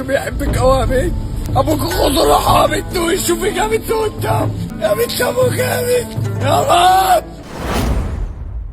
ابوك بيحبك قوي يا بنت. ابوك خد روحه يا بنت ويشوفك يا بنت قدام. يا بنت ابوك يا بنت يا رب.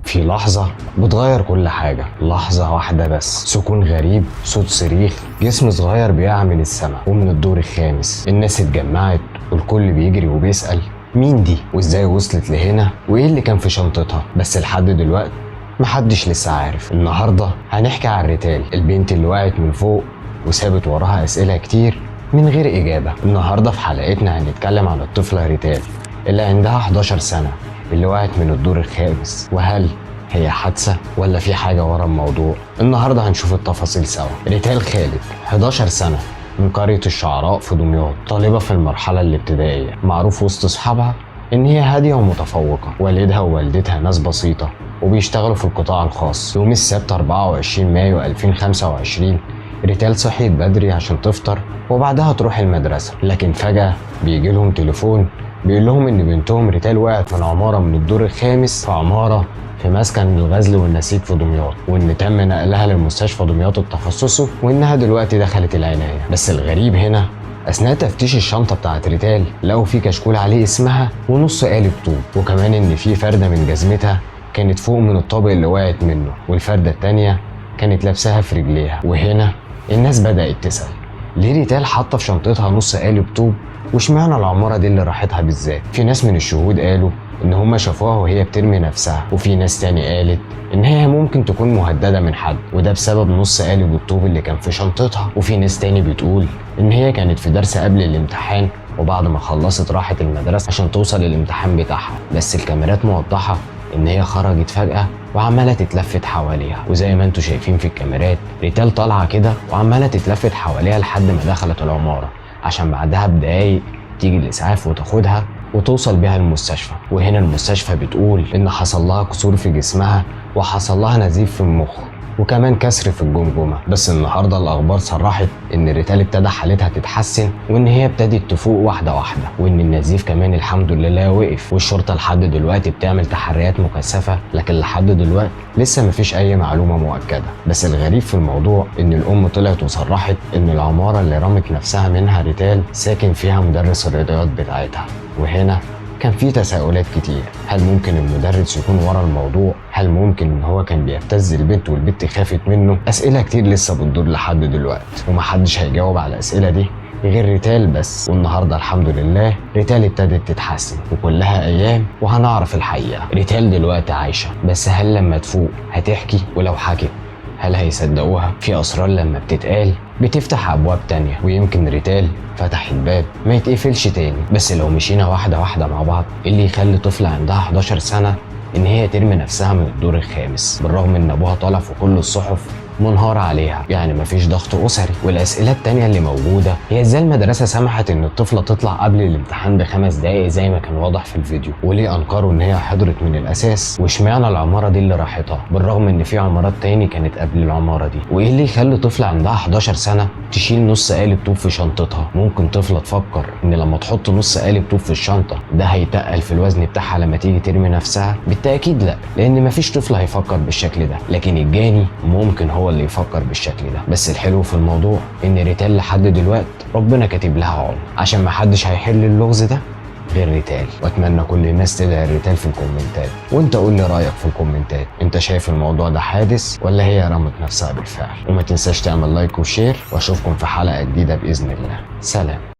في لحظة بتغير كل حاجة، لحظة واحدة بس، سكون غريب، صوت صريخ، جسم صغير بيقع من السماء ومن الدور الخامس. الناس اتجمعت والكل بيجري وبيسأل مين دي وازاي وصلت لهنا وايه اللي كان في شنطتها. بس لحد دلوقتي محدش لسه عارف. النهاردة هنحكي عن ريتال، البنت اللي وقعت من فوق وسابت وراها أسئلة كتير من غير إجابة. النهاردة في حلقتنا هنتكلم عن الطفلة ريتال اللي عندها 11 سنة، اللي وقعت من الدور الخامس. وهل هي حادثة ولا في حاجة ورا الموضوع؟ النهاردة هنشوف التفاصيل سوا. ريتال خالد 11 سنة من قرية الشعراء في دمياط، طالبة في المرحلة الابتدائية، معروف وسط أصحابها إن هي هادية ومتفوقة. والدها ووالدتها ناس بسيطة وبيشتغلوا في القطاع الخاص. يوم السبت 24 مايو 2025 ريتال صحيت بدري عشان تفطر وبعدها تروح المدرسة، لكن فجأة بيجي لهم تليفون بيقول لهم ان بنتهم ريتال وقعت من عمارة من الدور الخامس في عمارة في مسكن الغزل والنسيج في دمياط، وان تم نقلها للمستشفى دمياط التخصصي وانها دلوقتي دخلت العناية. بس الغريب هنا اثناء تفتيش الشنطة بتاعت ريتال لقوا في كشكول عليه اسمها ونص قالب طوب، وكمان ان في فردة من جزمتها كانت فوق من الطابق اللي وقعت منه، والفردة التانية كانت لابساها في رجليها. وهنا الناس بدأت تسأل ليه ريتال حاطة في شنطتها نص قالب طوب، واشمعنى العمارة دي اللي راحتها بالذات؟ في ناس من الشهود قالوا ان هم شافوها وهي بترمي نفسها، وفي ناس تاني قالت ان هي ممكن تكون مهددة من حد وده بسبب نص قالب الطوب اللي كان في شنطتها. وفي ناس تاني بتقول ان هي كانت في درس قبل الامتحان وبعد ما خلصت راحت المدرسة عشان توصل للامتحان بتاعها، بس الكاميرات موضحة ان هي خرجت فجأة وعمالة تتلفت حواليها. وزي ما انتوا شايفين في الكاميرات ريتال طالعة كده وعمالة تتلفت حواليها لحد ما دخلت العمارة، عشان بعدها بدقايق تيجي الإسعاف وتاخدها وتوصل بيها المستشفى. وهنا المستشفى بتقول إن حصل لها كسور في جسمها وحصل لها نزيف في المخ وكمان كسر في الجمجمة. بس النهاردة الأخبار صرحت إن ريتال ابتدى حالتها تتحسن وإن هي ابتدت تفوق واحدة واحدة، وإن النزيف كمان الحمد لله وقف. والشرطة لحد دلوقتي بتعمل تحريات مكثفة، لكن لحد دلوقتي لسه مفيش أي معلومة مؤكدة. بس الغريب في الموضوع إن الأم طلعت وصرحت إن العمارة اللي رمت نفسها منها ريتال ساكن فيها مدرس الرياضيات بتاعتها. وهنا كان في تساؤلات كتير، هل ممكن المدرس يكون ورا الموضوع؟ هل ممكن ان هو كان بيبتز البنت والبنت خافت منه؟ اسئله كتير لسه بتدور لحد دلوقتي ومحدش هيجاوب على الاسئله دي غير ريتال بس. والنهارده الحمد لله ريتال ابتدت تتحسن وكلها ايام وهنعرف الحقيقه. ريتال دلوقتي عايشه، بس هل لما تفوق هتحكي؟ ولو حكت هل هيصدقوها؟ في اسرار لما بتتقال بتفتح ابواب تانية، ويمكن ريتال فتحت باب ما يتقفلش تاني. بس لو مشينا واحدة واحدة مع بعض، إيه اللي يخلي طفلة عندها 11 سنة ان هي ترمي نفسها من الدور الخامس بالرغم ان ابوها طالع في كل الصحف منهار عليها؟ يعني مفيش ضغط اسري. والاسئله التانيه اللي موجوده هي ازاي المدرسه سمحت ان الطفله تطلع قبل الامتحان ب5 دقايق زي ما كان واضح في الفيديو؟ وليه انكروا ان هي حضرت من الاساس؟ واشمعنى العماره دي اللي راحتها بالرغم ان في عمارات تاني كانت قبل العماره دي؟ وايه اللي يخلي طفله عندها 11 سنه تشيل نص قالب طوب في شنطتها؟ ممكن طفله تفكر ان لما تحط نص قالب طوب في الشنطه ده هيتقل في الوزن بتاعها لما تيجي ترمي نفسها؟ بالتاكيد لا، لان مفيش طفل هيفكر بالشكل ده، لكن الجاني ممكن هو اللي يفكر بالشكل ده. بس الحلو في الموضوع ان ريتال لحد دلوقتي ربنا كاتب لها عمر، عشان محدش هيحل اللغز ده غير ريتال. واتمنى كل الناس تدعي ريتال في الكومنتات. وانت قول لي رايك في الكومنتات، انت شايف الموضوع ده حادث ولا هي رمت نفسها بالفعل؟ وما تنساش تعمل لايك وشير، واشوفكم في حلقه جديده باذن الله. سلام.